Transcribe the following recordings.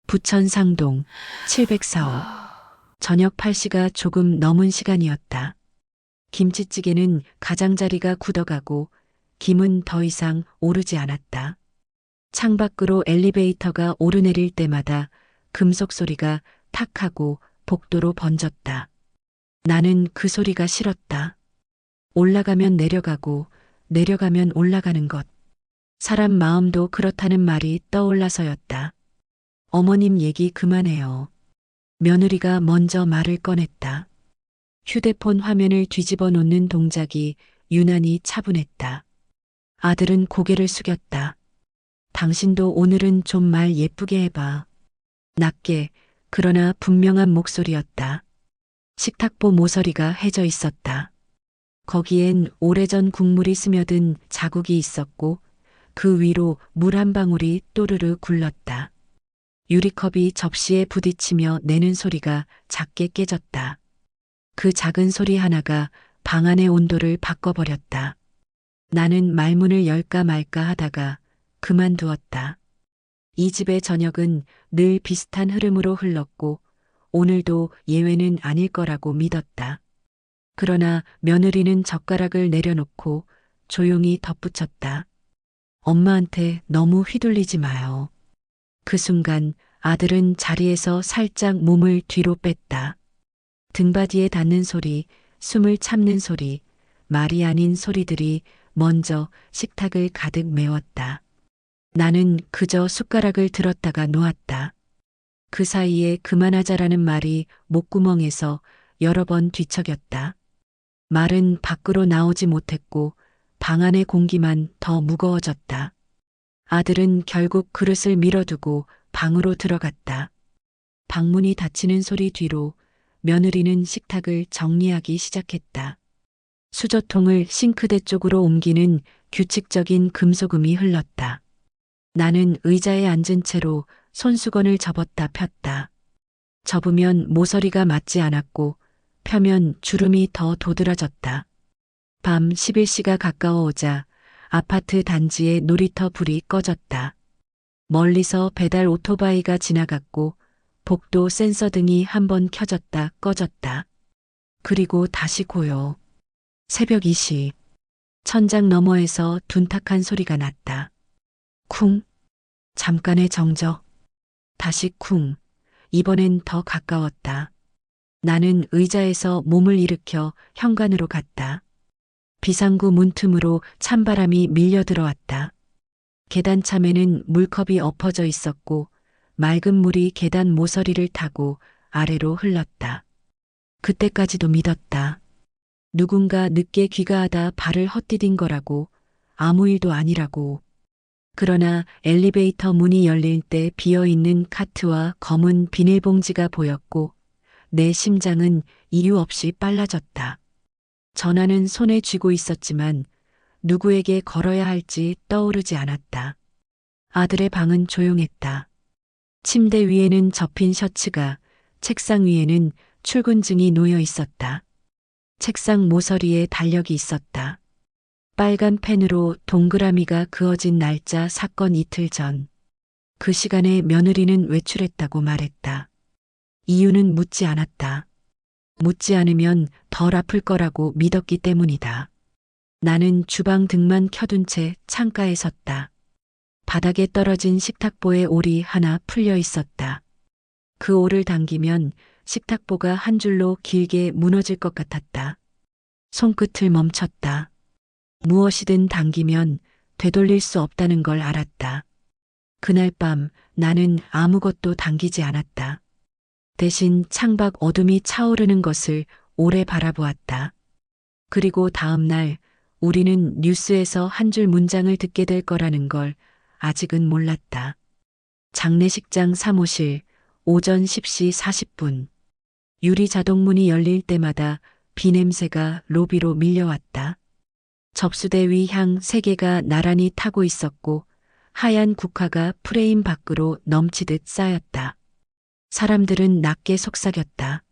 부천상동 704호. 저녁 8시가 조금 넘은 시간이었다. 김치찌개는 가장자리가 굳어가고 김은 더 이상 오르지 않았다. 창밖으로 엘리베이터가 오르내릴 때마다 금속 소리가 탁 하고 복도로 번졌다. 나는 그 소리가 싫었다. 올라가면 내려가고 내려가면 올라가는 것. 사람 마음도 그렇다는 말이 떠올라서였다. 어머님 얘기 그만해요. 며느리가 먼저 말을 꺼냈다. 휴대폰 화면을 뒤집어 놓는 동작이 유난히 차분했다. 아들은 고개를 숙였다. 당신도 오늘은 좀 말 예쁘게 해봐. 낮게, 그러나 분명한 목소리였다. 식탁보 모서리가 해져 있었다. 거기엔 오래전 국물이 스며든 자국이 있었고 그 위로 물 한 방울이 또르르 굴렀다. 유리컵이 접시에 부딪히며 내는 소리가 작게 깨졌다. 그 작은 소리 하나가 방 안의 온도를 바꿔버렸다. 나는 말문을 열까 말까 하다가 그만두었다. 이 집의 저녁은 늘 비슷한 흐름으로 흘렀고 오늘도 예외는 아닐 거라고 믿었다. 그러나 며느리는 젓가락을 내려놓고 조용히 덧붙였다. 엄마한테 너무 휘둘리지 마요. 그 순간 아들은 자리에서 살짝 몸을 뒤로 뺐다. 등받이에 닿는 소리, 숨을 참는 소리, 말이 아닌 소리들이 먼저 식탁을 가득 메웠다. 나는 그저 숟가락을 들었다가 놓았다. 그 사이에 그만하자라는 말이 목구멍에서 여러 번 뒤척였다. 말은 밖으로 나오지 못했고 방 안의 공기만 더 무거워졌다. 아들은 결국 그릇을 밀어두고 방으로 들어갔다. 방문이 닫히는 소리 뒤로 며느리는 식탁을 정리하기 시작했다. 수저통을 싱크대 쪽으로 옮기는 규칙적인 금소금이 흘렀다. 나는 의자에 앉은 채로 손수건을 접었다 폈다. 접으면 모서리가 맞지 않았고 펴면 주름이 더 도드라졌다. 밤 11시가 가까워오자 아파트 단지의 놀이터 불이 꺼졌다. 멀리서 배달 오토바이가 지나갔고 복도 센서 등이 한번 켜졌다 꺼졌다. 그리고 다시 고요. 새벽 2시. 천장 너머에서 둔탁한 소리가 났다. 쿵. 잠깐의 정적. 다시 쿵. 이번엔 더 가까웠다. 나는 의자에서 몸을 일으켜 현관으로 갔다. 비상구 문틈으로 찬바람이 밀려 들어왔다. 계단참에는 물컵이 엎어져 있었고 맑은 물이 계단 모서리를 타고 아래로 흘렀다. 그때까지도 믿었다. 누군가 늦게 귀가하다 발을 헛디딘 거라고, 아무 일도 아니라고. 그러나 엘리베이터 문이 열릴 때 비어있는 카트와 검은 비닐봉지가 보였고 내 심장은 이유 없이 빨라졌다. 전화는 손에 쥐고 있었지만 누구에게 걸어야 할지 떠오르지 않았다. 아들의 방은 조용했다. 침대 위에는 접힌 셔츠가, 책상 위에는 출근증이 놓여 있었다. 책상 모서리에 달력이 있었다. 빨간 펜으로 동그라미가 그어진 날짜 사건 이틀 전. 그 시간에 며느리는 외출했다고 말했다. 이유는 묻지 않았다. 묻지 않으면 덜 아플 거라고 믿었기 때문이다. 나는 주방 등만 켜둔 채 창가에 섰다. 바닥에 떨어진 식탁보에 올이 하나 풀려 있었다. 그 올을 당기면 식탁보가 한 줄로 길게 무너질 것 같았다. 손끝을 멈췄다. 무엇이든 당기면 되돌릴 수 없다는 걸 알았다. 그날 밤 나는 아무것도 당기지 않았다. 대신 창밖 어둠이 차오르는 것을 오래 바라보았다. 그리고 다음 날 우리는 뉴스에서 한 줄 문장을 듣게 될 거라는 걸 아직은 몰랐다. 장례식장 사무실 오전 10시 40분. 유리 자동문이 열릴 때마다 비냄새가 로비로 밀려왔다. 접수대 위 향 3개가 나란히 타고 있었고 하얀 국화가 프레임 밖으로 넘치듯 쌓였다. 사람들은 낮게 속삭였다.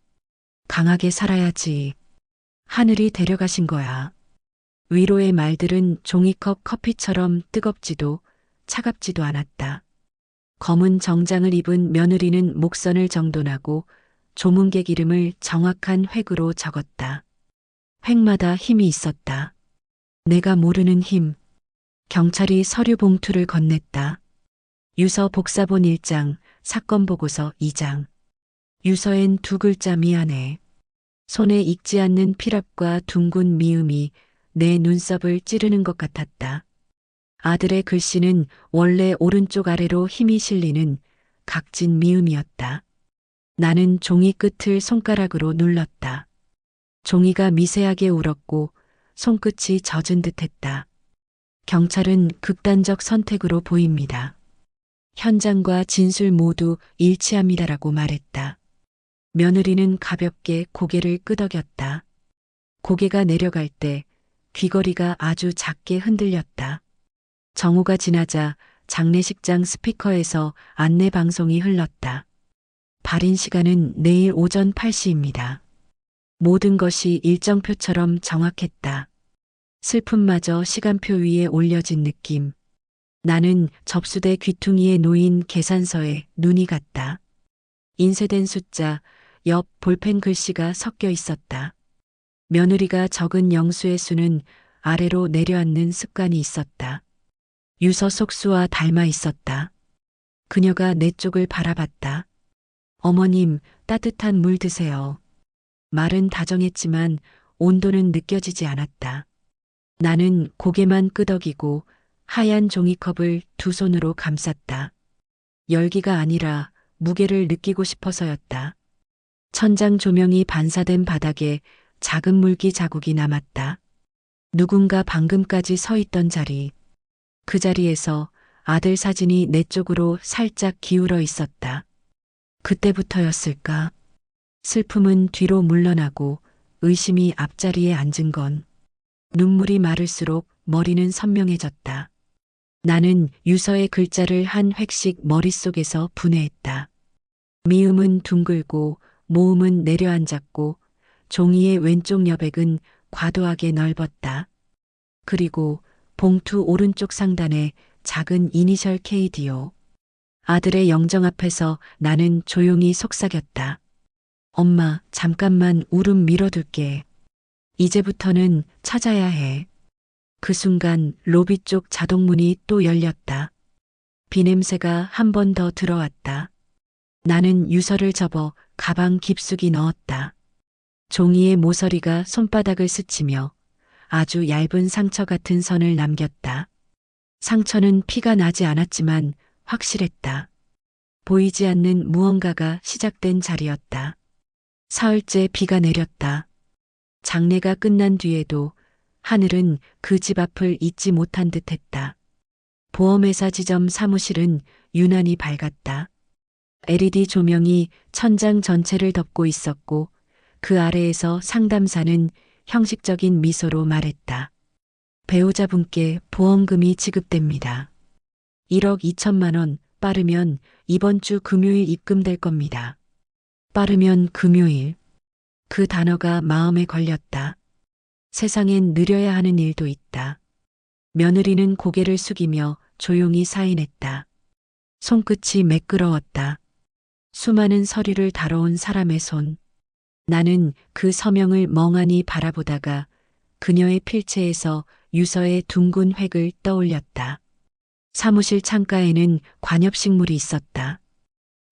강하게 살아야지. 하늘이 데려가신 거야. 위로의 말들은 종이컵 커피처럼 뜨겁지도 차갑지도 않았다. 검은 정장을 입은 며느리는 목선을 정돈하고 조문객 이름을 정확한 획으로 적었다. 획마다 힘이 있었다. 내가 모르는 힘. 경찰이 서류 봉투를 건넸다. 유서 복사본 1장, 사건 보고서 2장. 유서엔 두 글자 미안해. 손에 익지 않는 피랍과 둥근 미음이 내 눈썹을 찌르는 것 같았다. 아들의 글씨는 원래 오른쪽 아래로 힘이 실리는 각진 미음이었다. 나는 종이 끝을 손가락으로 눌렀다. 종이가 미세하게 울었고 손끝이 젖은 듯했다. 경찰은 극단적 선택으로 보입니다. 현장과 진술 모두 일치합니다라고 말했다. 며느리는 가볍게 고개를 끄덕였다. 고개가 내려갈 때 귀걸이가 아주 작게 흔들렸다. 정오가 지나자 장례식장 스피커에서 안내 방송이 흘렀다. 발인 시간은 내일 오전 8시입니다. 모든 것이 일정표처럼 정확했다. 슬픔마저 시간표 위에 올려진 느낌. 나는 접수대 귀퉁이에 놓인 계산서에 눈이 갔다. 인쇄된 숫자, 옆 볼펜 글씨가 섞여 있었다. 며느리가 적은 영수의 수는 아래로 내려앉는 습관이 있었다. 유서 속수와 닮아 있었다. 그녀가 내 쪽을 바라봤다. 어머님, 따뜻한 물 드세요. 말은 다정했지만 온도는 느껴지지 않았다. 나는 고개만 끄덕이고 하얀 종이컵을 두 손으로 감쌌다. 열기가 아니라 무게를 느끼고 싶어서였다. 천장 조명이 반사된 바닥에 작은 물기 자국이 남았다. 누군가 방금까지 서 있던 자리. 그 자리에서 아들 사진이 내 쪽으로 살짝 기울어 있었다. 그때부터였을까? 슬픔은 뒤로 물러나고 의심이 앞자리에 앉은 건 눈물이 마를수록 머리는 선명해졌다. 나는 유서의 글자를 한 획씩 머릿속에서 분해했다. 미음은 둥글고 모음은 내려앉았고 종이의 왼쪽 여백은 과도하게 넓었다. 그리고 봉투 오른쪽 상단에 작은 이니셜 KDO. 아들의 영정 앞에서 나는 조용히 속삭였다. 엄마, 잠깐만 울음 밀어둘게. 이제부터는 찾아야 해. 그 순간 로비 쪽 자동문이 또 열렸다. 비냄새가 한 번 더 들어왔다. 나는 유서를 접어 가방 깊숙이 넣었다. 종이의 모서리가 손바닥을 스치며 아주 얇은 상처 같은 선을 남겼다. 상처는 피가 나지 않았지만 확실했다. 보이지 않는 무언가가 시작된 자리였다. 사흘째 비가 내렸다. 장례가 끝난 뒤에도 하늘은 그 집 앞을 잊지 못한 듯했다. 보험회사 지점 사무실은 유난히 밝았다. LED 조명이 천장 전체를 덮고 있었고 그 아래에서 상담사는 형식적인 미소로 말했다. 배우자분께 보험금이 지급됩니다. 1억 2천만 원, 빠르면 이번 주 금요일 입금될 겁니다. 빠르면 금요일. 그 단어가 마음에 걸렸다. 세상엔 느려야 하는 일도 있다. 며느리는 고개를 숙이며 조용히 사인했다. 손끝이 매끄러웠다. 수많은 서류를 다뤄온 사람의 손. 나는 그 서명을 멍하니 바라보다가 그녀의 필체에서 유서의 둥근 획을 떠올렸다. 사무실 창가에는 관엽식물이 있었다.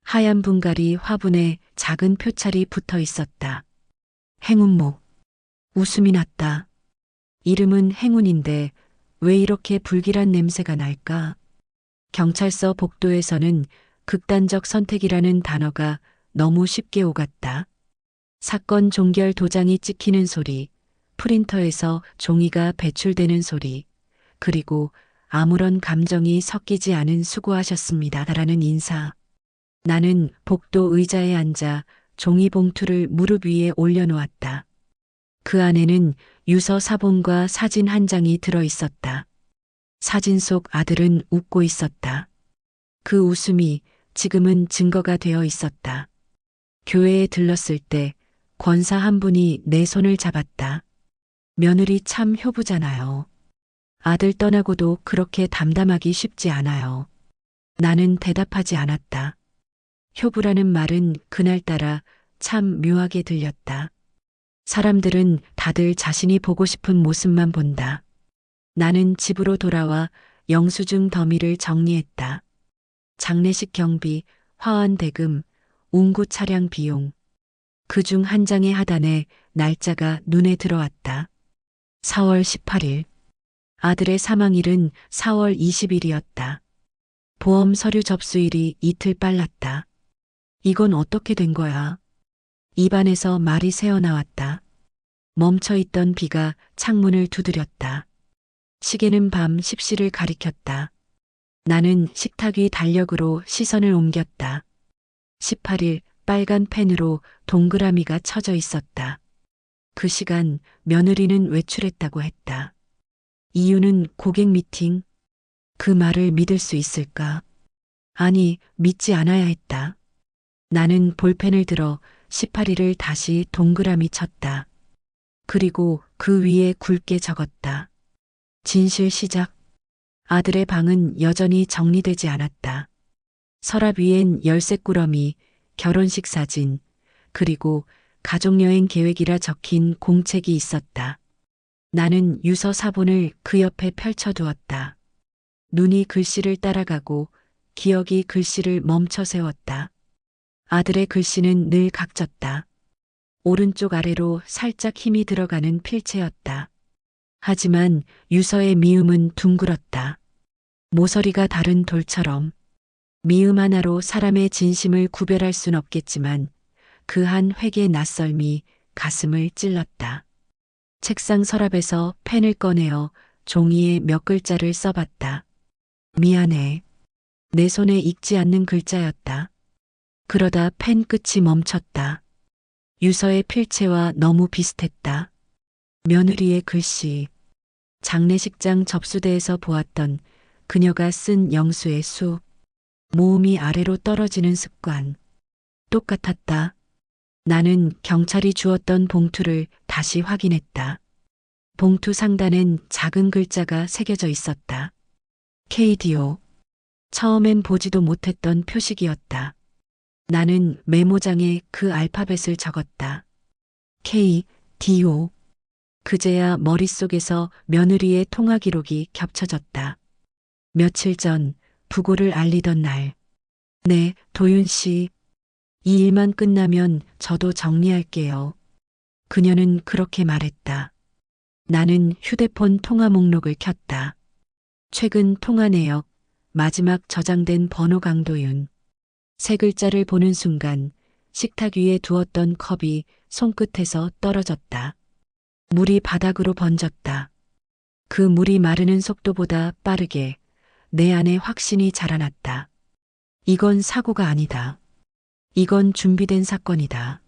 하얀 분갈이 화분에 작은 표찰이 붙어 있었다. 행운목. 웃음이 났다. 이름은 행운인데 왜 이렇게 불길한 냄새가 날까? 경찰서 복도에서는 극단적 선택이라는 단어가 너무 쉽게 오갔다. 사건 종결 도장이 찍히는 소리, 프린터에서 종이가 배출되는 소리, 그리고 아무런 감정이 섞이지 않은 수고하셨습니다라는 인사. 나는 복도 의자에 앉아 종이 봉투를 무릎 위에 올려놓았다. 그 안에는 유서 사본과 사진 한 장이 들어 있었다. 사진 속 아들은 웃고 있었다. 그 웃음이 지금은 증거가 되어 있었다. 교회에 들렀을 때 권사 한 분이 내 손을 잡았다. 며느리 참 효부잖아요. 아들 떠나고도 그렇게 담담하기 쉽지 않아요. 나는 대답하지 않았다. 효부라는 말은 그날따라 참 묘하게 들렸다. 사람들은 다들 자신이 보고 싶은 모습만 본다. 나는 집으로 돌아와 영수증 더미를 정리했다. 장례식 경비, 화환 대금, 운구 차량 비용. 그중 한 장의 하단에 날짜가 눈에 들어왔다. 4월 18일. 아들의 사망일은 4월 20일이었다. 보험 서류 접수일이 이틀 빨랐다. 이건 어떻게 된 거야? 입안에서 말이 새어나왔다. 멈춰있던 비가 창문을 두드렸다. 시계는 밤 10시를 가리켰다. 나는 식탁 위 달력으로 시선을 옮겼다. 18일 빨간 펜으로 동그라미가 쳐져 있었다. 그 시간 며느리는 외출했다고 했다. 이유는 고객 미팅. 그 말을 믿을 수 있을까? 아니, 믿지 않아야 했다. 나는 볼펜을 들어 18일을 다시 동그라미 쳤다. 그리고 그 위에 굵게 적었다. 진실 시작. 아들의 방은 여전히 정리되지 않았다. 서랍 위엔 열쇠꾸러미, 결혼식 사진, 그리고 가족여행 계획이라 적힌 공책이 있었다. 나는 유서 사본을 그 옆에 펼쳐두었다. 눈이 글씨를 따라가고 기억이 글씨를 멈춰 세웠다. 아들의 글씨는 늘 각졌다. 오른쪽 아래로 살짝 힘이 들어가는 필체였다. 하지만 유서의 미음은 둥글었다. 모서리가 다른 돌처럼. 미음 하나로 사람의 진심을 구별할 순 없겠지만 그 한 획의 낯설미 가슴을 찔렀다. 책상 서랍에서 펜을 꺼내어 종이에 몇 글자를 써봤다. 미안해. 내 손에 익지 않는 글자였다. 그러다 펜 끝이 멈췄다. 유서의 필체와 너무 비슷했다. 며느리의 글씨. 장례식장 접수대에서 보았던 그녀가 쓴 영수의 수. 모음이 아래로 떨어지는 습관. 똑같았다. 나는 경찰이 주었던 봉투를 다시 확인했다. 봉투 상단엔 작은 글자가 새겨져 있었다. KDO. 처음엔 보지도 못했던 표식이었다. 나는 메모장에 그 알파벳을 적었다. KDO. 그제야 머릿속에서 며느리의 통화 기록이 겹쳐졌다. 며칠 전 부고를 알리던 날. 네, 도윤 씨. 이 일만 끝나면 저도 정리할게요. 그녀는 그렇게 말했다. 나는 휴대폰 통화 목록을 켰다. 최근 통화 내역, 마지막 저장된 번호 강도윤. 세 글자를 보는 순간 식탁 위에 두었던 컵이 손끝에서 떨어졌다. 물이 바닥으로 번졌다. 그 물이 마르는 속도보다 빠르게 내 안에 확신이 자라났다. 이건 사고가 아니다. 이건 준비된 사건이다.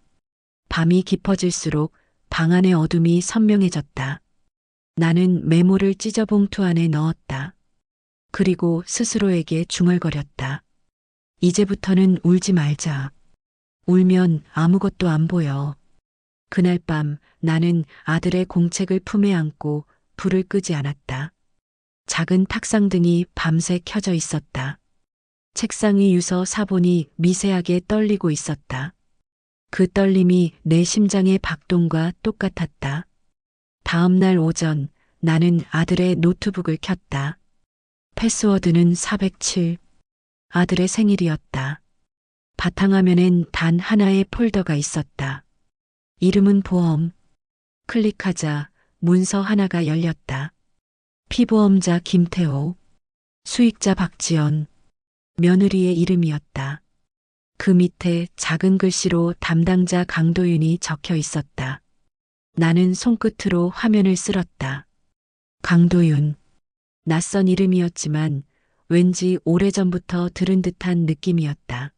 밤이 깊어질수록 방 안의 어둠이 선명해졌다. 나는 메모를 찢어 봉투 안에 넣었다. 그리고 스스로에게 중얼거렸다. 이제부터는 울지 말자. 울면 아무것도 안 보여. 그날 밤 나는 아들의 공책을 품에 안고 불을 끄지 않았다. 작은 탁상등이 밤새 켜져 있었다. 책상 위 유서 사본이 미세하게 떨리고 있었다. 그 떨림이 내 심장의 박동과 똑같았다. 다음 날 오전 나는 아들의 노트북을 켰다. 패스워드는 407. 아들의 생일이었다. 바탕화면엔 단 하나의 폴더가 있었다. 이름은 보험. 클릭하자 문서 하나가 열렸다. 피보험자 김태호. 수익자 박지연. 며느리의 이름이었다. 그 밑에 작은 글씨로 담당자 강도윤이 적혀 있었다. 나는 손끝으로 화면을 쓸었다. 강도윤. 낯선 이름이었지만 왠지 오래전부터 들은 듯한 느낌이었다.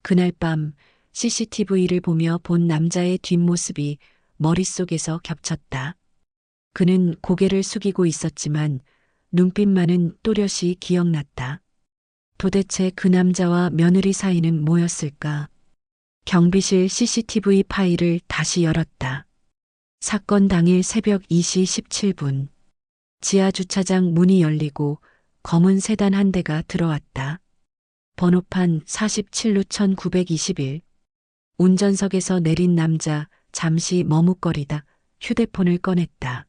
그날 밤 CCTV를 보며 본 남자의 뒷모습이 머릿속에서 겹쳤다. 그는 고개를 숙이고 있었지만 눈빛만은 또렷이 기억났다. 도대체 그 남자와 며느리 사이는 뭐였을까? 경비실 CCTV 파일을 다시 열었다. 사건 당일 새벽 2시 17분. 지하 주차장 문이 열리고 검은 세단 한 대가 들어왔다. 번호판 47루 1921. 운전석에서 내린 남자 잠시 머뭇거리다 휴대폰을 꺼냈다.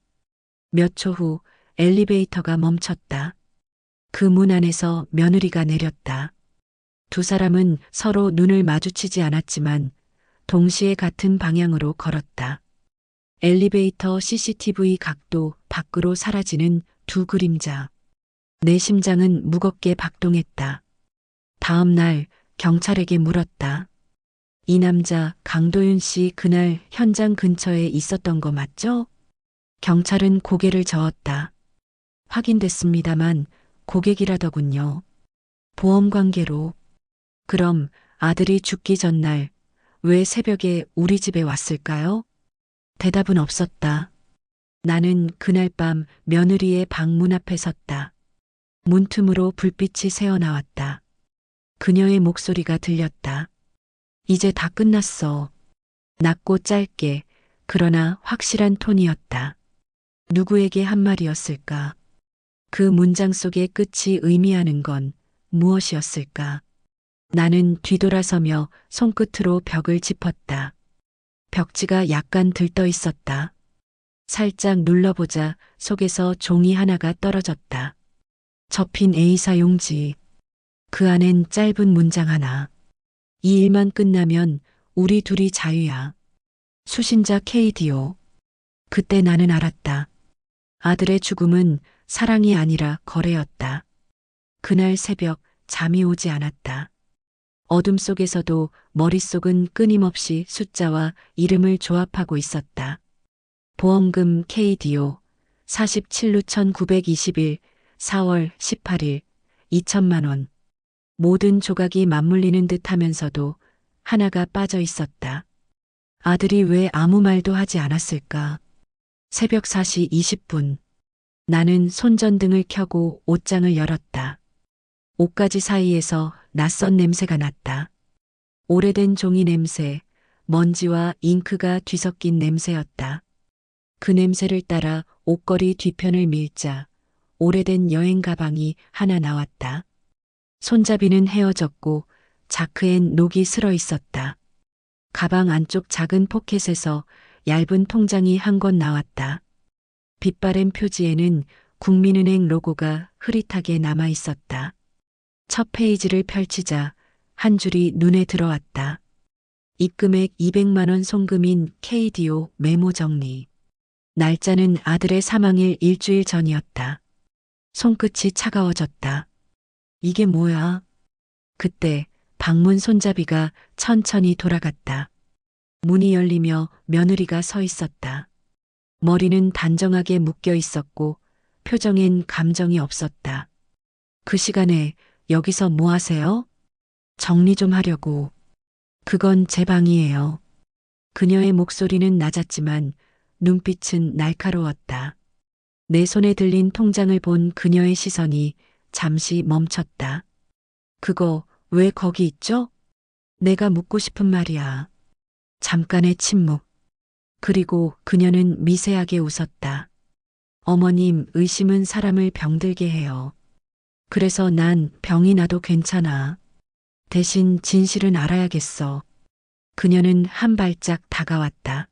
몇 초 후 엘리베이터가 멈췄다. 그 문 안에서 며느리가 내렸다. 두 사람은 서로 눈을 마주치지 않았지만 동시에 같은 방향으로 걸었다. 엘리베이터 CCTV 각도 밖으로 사라지는 두 그림자. 내 심장은 무겁게 박동했다. 다음 날 경찰에게 물었다. 이 남자 강도윤 씨 그날 현장 근처에 있었던 거 맞죠? 경찰은 고개를 저었다. 확인됐습니다만 고객이라더군요. 보험 관계로. 그럼 아들이 죽기 전날 왜 새벽에 우리 집에 왔을까요? 대답은 없었다. 나는 그날 밤 며느리의 방문 앞에 섰다. 문틈으로 불빛이 새어나왔다. 그녀의 목소리가 들렸다. 이제 다 끝났어. 낮고 짧게, 그러나 확실한 톤이었다. 누구에게 한 말이었을까? 그 문장 속의 끝이 의미하는 건 무엇이었을까? 나는 뒤돌아서며 손끝으로 벽을 짚었다. 벽지가 약간 들떠 있었다. 살짝 눌러보자 속에서 종이 하나가 떨어졌다. 접힌 A사 용지. 그 안엔 짧은 문장 하나. 이 일만 끝나면 우리 둘이 자유야. 수신자 KDO. 그때 나는 알았다. 아들의 죽음은 사랑이 아니라 거래였다. 그날 새벽 잠이 오지 않았다. 어둠 속에서도 머릿속은 끊임없이 숫자와 이름을 조합하고 있었다. 보험금 KDO 47루 1921 4월 18일 2천만 원. 모든 조각이 맞물리는 듯 하면서도 하나가 빠져 있었다. 아들이 왜 아무 말도 하지 않았을까? 새벽 4시 20분. 나는 손전등을 켜고 옷장을 열었다. 옷가지 사이에서 낯선 냄새가 났다. 오래된 종이 냄새, 먼지와 잉크가 뒤섞인 냄새였다. 그 냄새를 따라 옷걸이 뒤편을 밀자 오래된 여행 가방이 하나 나왔다. 손잡이는 헤어졌고 자크엔 녹이 슬어 있었다. 가방 안쪽 작은 포켓에서 얇은 통장이 한 권 나왔다. 빛바랜 표지에는 국민은행 로고가 흐릿하게 남아 있었다. 첫 페이지를 펼치자 한 줄이 눈에 들어왔다. 입금액 200만 원 송금인 KDO 메모 정리. 날짜는 아들의 사망일 일주일 전이었다. 손끝이 차가워졌다. 이게 뭐야? 그때 방문 손잡이가 천천히 돌아갔다. 문이 열리며 며느리가 서 있었다. 머리는 단정하게 묶여 있었고 표정엔 감정이 없었다. 그 시간에 여기서 뭐 하세요? 정리 좀 하려고. 그건 제 방이에요. 그녀의 목소리는 낮았지만 눈빛은 날카로웠다. 내 손에 들린 통장을 본 그녀의 시선이 잠시 멈췄다. 그거 왜 거기 있죠? 내가 묻고 싶은 말이야. 잠깐의 침묵. 그리고 그녀는 미세하게 웃었다. 어머님, 의심은 사람을 병들게 해요. 그래서 난 병이 나도 괜찮아. 대신 진실은 알아야겠어. 그녀는 한 발짝 다가왔다.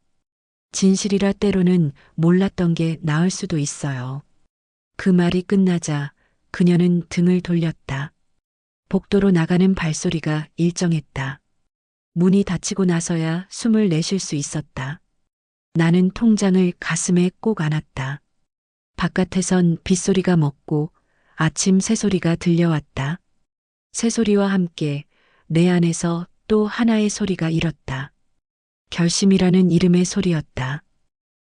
진실이라 때로는 몰랐던 게 나을 수도 있어요. 그 말이 끝나자 그녀는 등을 돌렸다. 복도로 나가는 발소리가 일정했다. 문이 닫히고 나서야 숨을 내쉴 수 있었다. 나는 통장을 가슴에 꼭 안았다. 바깥에선 빗소리가 멎고 아침 새소리가 들려왔다. 새소리와 함께 내 안에서 또 하나의 소리가 일었다. 결심이라는 이름의 소리였다.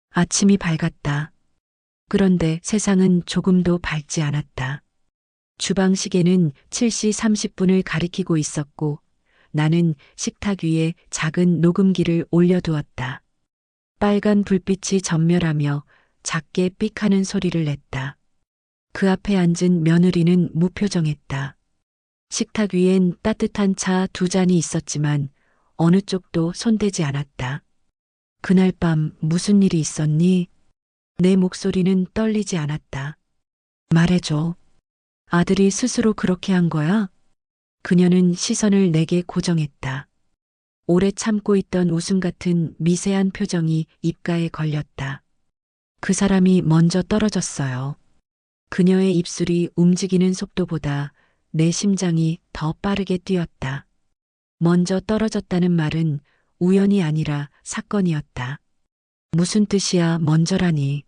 아침이 밝았다. 그런데 세상은 조금도 밝지 않았다. 주방 시계는 7시 30분을 가리키고 있었고 나는 식탁 위에 작은 녹음기를 올려두었다. 빨간 불빛이 전멸하며 작게 삑하는 소리를 냈다. 그 앞에 앉은 며느리는 무표정했다. 식탁 위엔 따뜻한 차 두 잔이 있었지만 어느 쪽도 손대지 않았다. 그날 밤 무슨 일이 있었니? 내 목소리는 떨리지 않았다. 말해줘. 아들이 스스로 그렇게 한 거야? 그녀는 시선을 내게 고정했다. 오래 참고 있던 웃음 같은 미세한 표정이 입가에 걸렸다. 그 사람이 먼저 떨어졌어요. 그녀의 입술이 움직이는 속도보다 내 심장이 더 빠르게 뛰었다. 먼저 떨어졌다는 말은 우연이 아니라 사건이었다. 무슨 뜻이야, 먼저라니.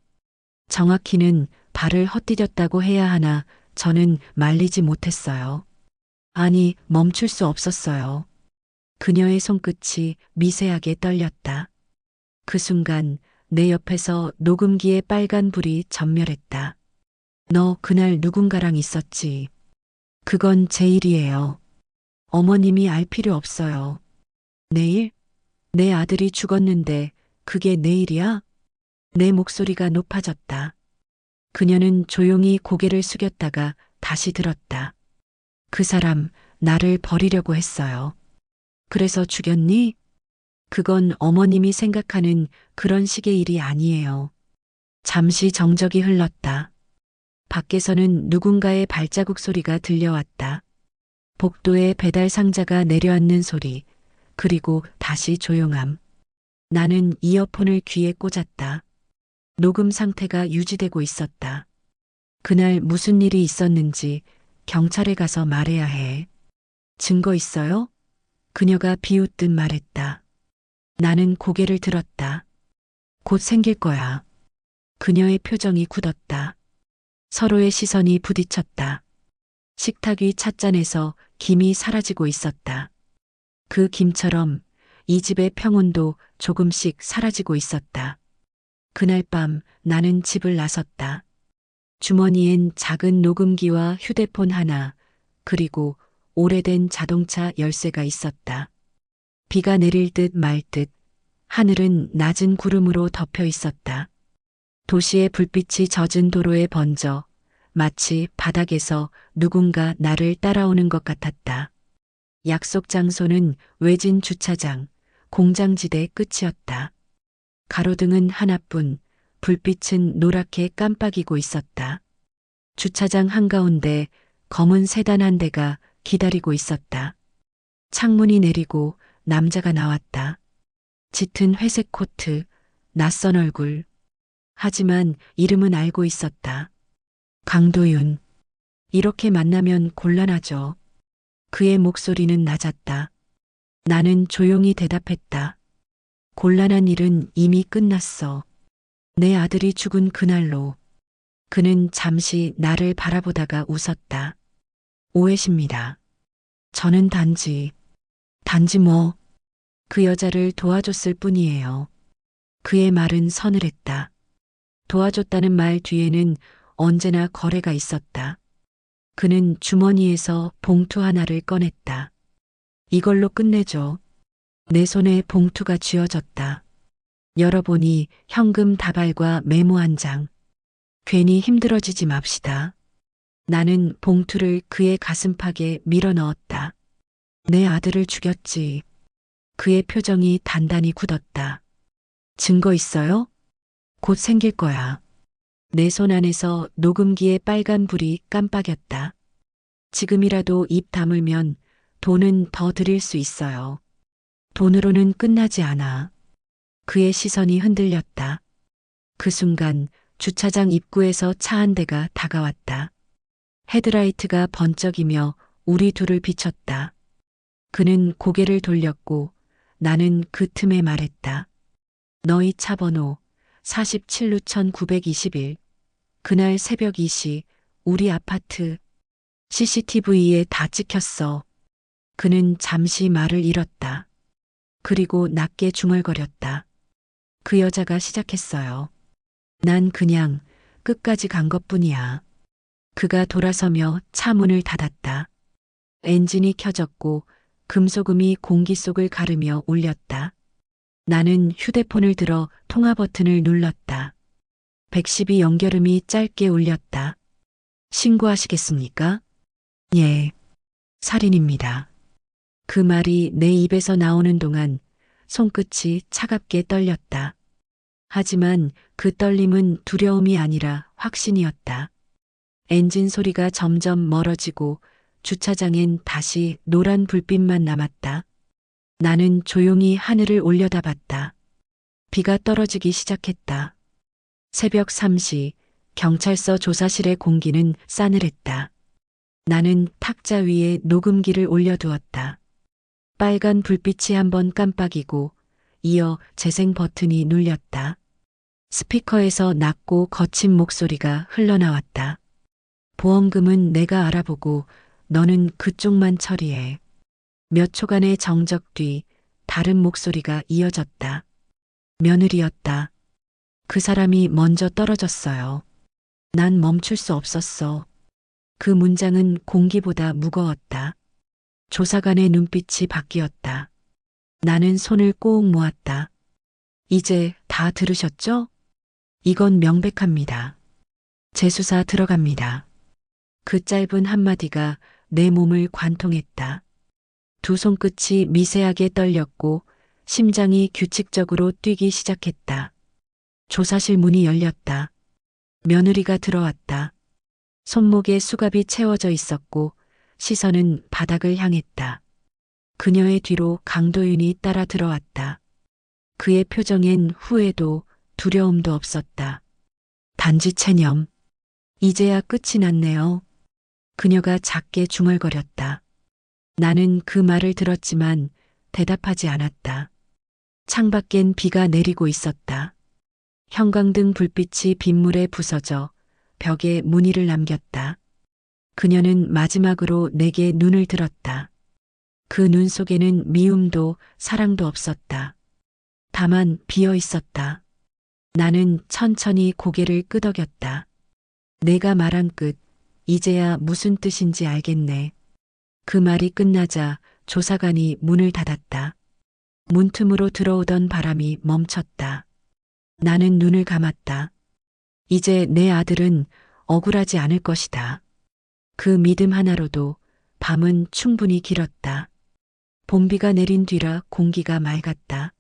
정확히는 발을 헛디뎠다고 해야 하나 저는 말리지 못했어요. 아니, 멈출 수 없었어요. 그녀의 손끝이 미세하게 떨렸다. 그 순간 내 옆에서 녹음기의 빨간 불이 전멸했다. 너 그날 누군가랑 있었지. 그건 제 일이에요. 어머님이 알 필요 없어요. 내일? 내 아들이 죽었는데 그게 내일이야? 내 목소리가 높아졌다. 그녀는 조용히 고개를 숙였다가 다시 들었다. 그 사람 나를 버리려고 했어요. 그래서 죽였니? 그건 어머님이 생각하는 그런 식의 일이 아니에요. 잠시 정적이 흘렀다. 밖에서는 누군가의 발자국 소리가 들려왔다. 복도에 배달 상자가 내려앉는 소리, 그리고 다시 조용함. 나는 이어폰을 귀에 꽂았다. 녹음 상태가 유지되고 있었다. 그날 무슨 일이 있었는지 경찰에 가서 말해야 해. 증거 있어요? 그녀가 비웃듯 말했다. 나는 고개를 들었다. 곧 생길 거야. 그녀의 표정이 굳었다. 서로의 시선이 부딪혔다. 식탁 위 찻잔에서 김이 사라지고 있었다. 그 김처럼 이 집의 평온도 조금씩 사라지고 있었다. 그날 밤 나는 집을 나섰다. 주머니엔 작은 녹음기와 휴대폰 하나, 그리고 오래된 자동차 열쇠가 있었다. 비가 내릴 듯 말 듯 하늘은 낮은 구름으로 덮여 있었다. 도시의 불빛이 젖은 도로에 번져 마치 바닥에서 누군가 나를 따라오는 것 같았다. 약속 장소는 외진 주차장, 공장지대 끝이었다. 가로등은 하나뿐, 불빛은 노랗게 깜빡이고 있었다. 주차장 한가운데 검은 세단 한 대가 기다리고 있었다. 창문이 내리고 남자가 나왔다. 짙은 회색 코트, 낯선 얼굴. 하지만 이름은 알고 있었다. 강도윤. 이렇게 만나면 곤란하죠. 그의 목소리는 낮았다. 나는 조용히 대답했다. 곤란한 일은 이미 끝났어. 내 아들이 죽은 그날로. 그는 잠시 나를 바라보다가 웃었다. 오해십니다. 저는 단지 뭐, 그 여자를 도와줬을 뿐이에요. 그의 말은 서늘했다. 도와줬다는 말 뒤에는 언제나 거래가 있었다. 그는 주머니에서 봉투 하나를 꺼냈다. 이걸로 끝내줘. 내 손에 봉투가 쥐어졌다. 열어보니 현금 다발과 메모 한 장. 괜히 힘들어지지 맙시다. 나는 봉투를 그의 가슴팍에 밀어 넣었다. 내 아들을 죽였지. 그의 표정이 단단히 굳었다. 증거 있어요? 곧 생길 거야. 내 손 안에서 녹음기의 빨간 불이 깜빡였다. 지금이라도 입 다물면 돈은 더 드릴 수 있어요. 돈으로는 끝나지 않아. 그의 시선이 흔들렸다. 그 순간 주차장 입구에서 차 한 대가 다가왔다. 헤드라이트가 번쩍이며 우리 둘을 비췄다. 그는 고개를 돌렸고 나는 그 틈에 말했다. 너희 차 번호 47루 1921. 그날 새벽 2시 우리 아파트 CCTV에 다 찍혔어. 그는 잠시 말을 잃었다. 그리고 낮게 중얼거렸다. 그 여자가 시작했어요. 난 그냥 끝까지 간 것뿐이야. 그가 돌아서며 차 문을 닫았다. 엔진이 켜졌고 금소금이 공기 속을 가르며 울렸다. 나는 휴대폰을 들어 통화 버튼을 눌렀다. 112 연결음이 짧게 울렸다. 신고하시겠습니까? 예. 살인입니다. 그 말이 내 입에서 나오는 동안 손끝이 차갑게 떨렸다. 하지만 그 떨림은 두려움이 아니라 확신이었다. 엔진 소리가 점점 멀어지고 주차장엔 다시 노란 불빛만 남았다. 나는 조용히 하늘을 올려다봤다. 비가 떨어지기 시작했다. 새벽 3시 경찰서 조사실의 공기는 싸늘했다. 나는 탁자 위에 녹음기를 올려두었다. 빨간 불빛이 한번 깜빡이고 이어 재생 버튼이 눌렸다. 스피커에서 낮고 거친 목소리가 흘러나왔다. 보험금은 내가 알아보고 너는 그쪽만 처리해. 몇 초간의 정적 뒤 다른 목소리가 이어졌다. 며느리였다. 그 사람이 먼저 떨어졌어요. 난 멈출 수 없었어. 그 문장은 공기보다 무거웠다. 조사관의 눈빛이 바뀌었다. 나는 손을 꼭 모았다. 이제 다 들으셨죠? 이건 명백합니다. 재수사 들어갑니다. 그 짧은 한마디가 내 몸을 관통했다. 두 손끝이 미세하게 떨렸고 심장이 규칙적으로 뛰기 시작했다. 조사실 문이 열렸다. 며느리가 들어왔다. 손목에 수갑이 채워져 있었고 시선은 바닥을 향했다. 그녀의 뒤로 강도윤이 따라 들어왔다. 그의 표정엔 후회도 두려움도 없었다. 단지 체념. 이제야 끝이 났네요. 그녀가 작게 중얼거렸다. 나는 그 말을 들었지만 대답하지 않았다. 창밖엔 비가 내리고 있었다. 형광등 불빛이 빗물에 부서져 벽에 무늬를 남겼다. 그녀는 마지막으로 내게 눈을 들었다. 그 눈 속에는 미움도 사랑도 없었다. 다만 비어 있었다. 나는 천천히 고개를 끄덕였다. 내가 말한 끝, 이제야 무슨 뜻인지 알겠네. 그 말이 끝나자 조사관이 문을 닫았다. 문틈으로 들어오던 바람이 멈췄다. 나는 눈을 감았다. 이제 내 아들은 억울하지 않을 것이다. 그 믿음 하나로도 밤은 충분히 길었다. 봄비가 내린 뒤라 공기가 맑았다.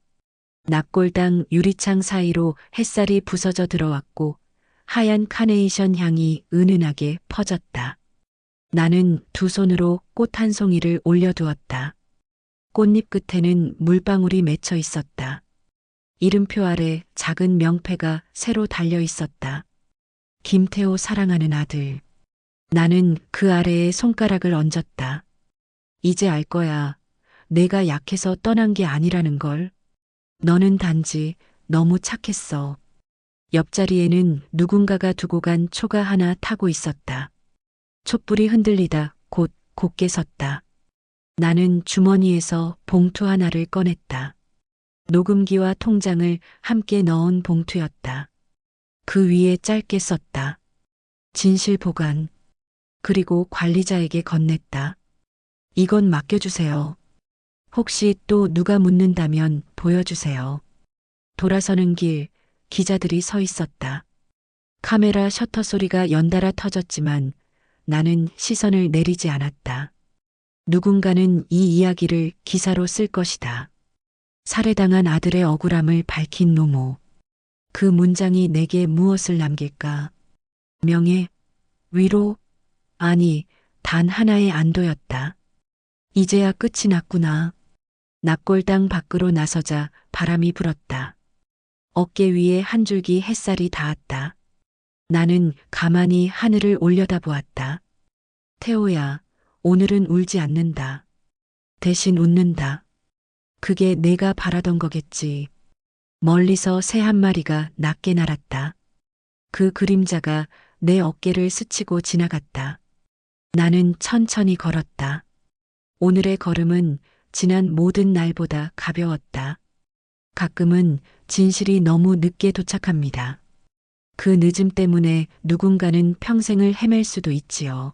납골당 유리창 사이로 햇살이 부서져 들어왔고 하얀 카네이션 향이 은은하게 퍼졌다. 나는 두 손으로 꽃 한 송이를 올려두었다. 꽃잎 끝에는 물방울이 맺혀 있었다. 이름표 아래 작은 명패가 새로 달려 있었다. 김태호 사랑하는 아들. 나는 그 아래에 손가락을 얹었다. 이제 알 거야. 내가 약해서 떠난 게 아니라는 걸. 너는 단지 너무 착했어. 옆자리에는 누군가가 두고 간 초가 하나 타고 있었다. 촛불이 흔들리다 곧 곧게 섰다. 나는 주머니에서 봉투 하나를 꺼냈다. 녹음기와 통장을 함께 넣은 봉투였다. 그 위에 짧게 썼다. 진실 보관. 그리고 관리자에게 건넸다. 이건 맡겨주세요. 혹시 또 누가 묻는다면 보여주세요. 돌아서는 길, 기자들이 서 있었다. 카메라 셔터 소리가 연달아 터졌지만 나는 시선을 내리지 않았다. 누군가는 이 이야기를 기사로 쓸 것이다. 살해당한 아들의 억울함을 밝힌 노모. 그 문장이 내게 무엇을 남길까? 명예? 위로? 아니, 단 하나의 안도였다. 이제야 끝이 났구나. 납골당 밖으로 나서자 바람이 불었다. 어깨 위에 한 줄기 햇살이 닿았다. 나는 가만히 하늘을 올려다보았다. 태호야, 오늘은 울지 않는다. 대신 웃는다. 그게 내가 바라던 거겠지. 멀리서 새 한 마리가 낮게 날았다. 그 그림자가 내 어깨를 스치고 지나갔다. 나는 천천히 걸었다. 오늘의 걸음은 지난 모든 날보다 가벼웠다. 가끔은 진실이 너무 늦게 도착합니다. 그 늦음 때문에 누군가는 평생을 헤맬 수도 있지요.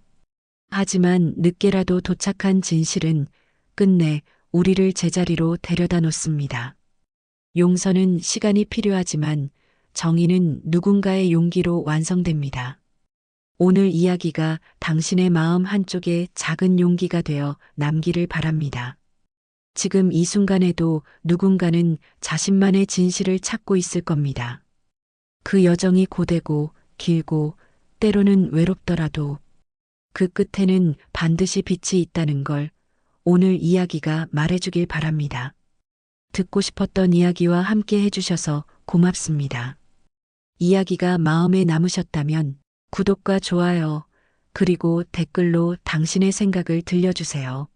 하지만 늦게라도 도착한 진실은 끝내 우리를 제자리로 데려다 놓습니다. 용서는 시간이 필요하지만 정의는 누군가의 용기로 완성됩니다. 오늘 이야기가 당신의 마음 한쪽에 작은 용기가 되어 남기를 바랍니다. 지금 이 순간에도 누군가는 자신만의 진실을 찾고 있을 겁니다. 그 여정이 고되고 길고 때로는 외롭더라도 그 끝에는 반드시 빛이 있다는 걸 오늘 이야기가 말해주길 바랍니다. 듣고 싶었던 이야기와 함께 해주셔서 고맙습니다. 이야기가 마음에 남으셨다면 구독과 좋아요, 그리고 댓글로 당신의 생각을 들려주세요.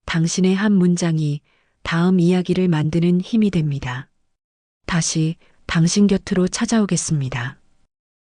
당신의 한 문장이 다음 이야기를 만드는 힘이 됩니다. 다시 당신 곁으로 찾아오겠습니다.